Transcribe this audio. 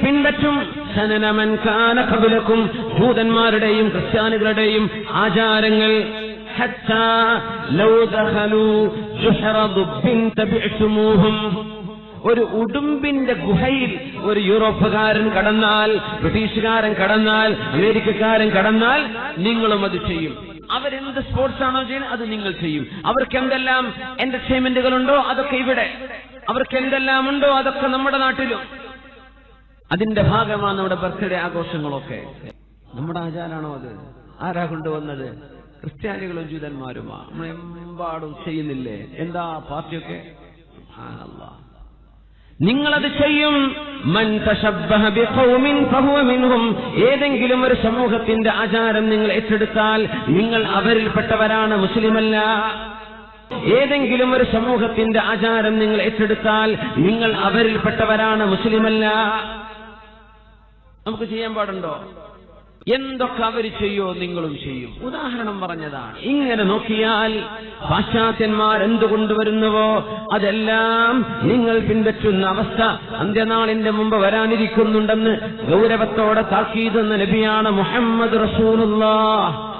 പിൻപറ്റും സനനമൻ കാന ഖബലക്കും ജൂതന്മാരുടെയും ക്രിസ്ത്യാനികളുടെയും ആചാരങ്ങൾ ഹത്താ ലൗ ദഖലൂ ജുഹറ ദുബ്ബിൻ തബിഅ്തുമൂഹും ഒരു ഉടുമ്പിന്റെ ഗുഹയിൽ ഒരു യൂറോപ്പുകാരൻ കടന്നാൽ, ബ്രിട്ടീഷുകാരൻ കടന്നാൽ, അമേരിക്കക്കാരൻ കടന്നാൽ നിങ്ങളും അത് ചെയ്യും. അവരെന്ത് സ്പോർട്സ് ആണോ ചെയ്യുന്നത് അത് നിങ്ങൾ ചെയ്യും. അവർക്ക് എന്തെല്ലാം എന്റർടൈൻമെന്റുകളുണ്ടോ അതൊക്കെ ഇവിടെ, അവർക്ക് എന്തെല്ലാം ഉണ്ടോ അതൊക്കെ നമ്മുടെ നാട്ടിലും. അതിന്റെ ഭാഗമാണ് നമ്മുടെ ബർത്ത്ഡേ ആഘോഷങ്ങളൊക്കെ. നമ്മുടെ ആചാരാണോ അത്? ആരാ കൊണ്ടുവന്നത്? ക്രിസ്ത്യാനികളും ജൂതന്മാരുമാ. നമ്മളെമ്പാടും ചെയ്യുന്നില്ലേ? എന്താ പാർട്ടിയൊക്കെ? സുബ്ഹാനല്ലാഹ്. നിങ്ങളത് ചെയ്യും. മൻ തശബ്ബഹ ബിഖൗമിൻ ഫഹുവ മിൻഹും. ഏതെങ്കിലും ഒരു സമൂഹത്തിന്റെ ആചാരം നിങ്ങൾ ഏറ്റെടുത്താൽ നിങ്ങൾ അവരിൽപ്പെട്ടവരാണ്, മുസ്ലിമല്ല. ഏതെങ്കിലും ഒരു സമൂഹത്തിന്റെ ആചാരം നിങ്ങൾ ഏറ്റെടുത്താൽ നിങ്ങൾ അവരിൽപ്പെട്ടവരാണ്, മുസ്ലിമല്ല. നമുക്ക് ചെയ്യാൻ പാടുണ്ടോ? എന്തൊക്കെ അവർ ചെയ്യോ നിങ്ങളും ചെയ്യും. ഉദാഹരണം പറഞ്ഞതാണ്. ഇങ്ങനെ നോക്കിയാൽ പാശ്ചാത്യന്മാർ എന്തു കൊണ്ടുവരുന്നുവോ അതെല്ലാം നിങ്ങൾ പിൻപറ്റുന്ന അവസ്ഥ അന്ത്യനാളിന്റെ മുമ്പ് വരാനിരിക്കുന്നുണ്ടെന്ന് ഗൗരവത്തോടെ താക്കീത് എന്ന നബിയാണ് മുഹമ്മദ് റസൂലുള്ളാഹ്.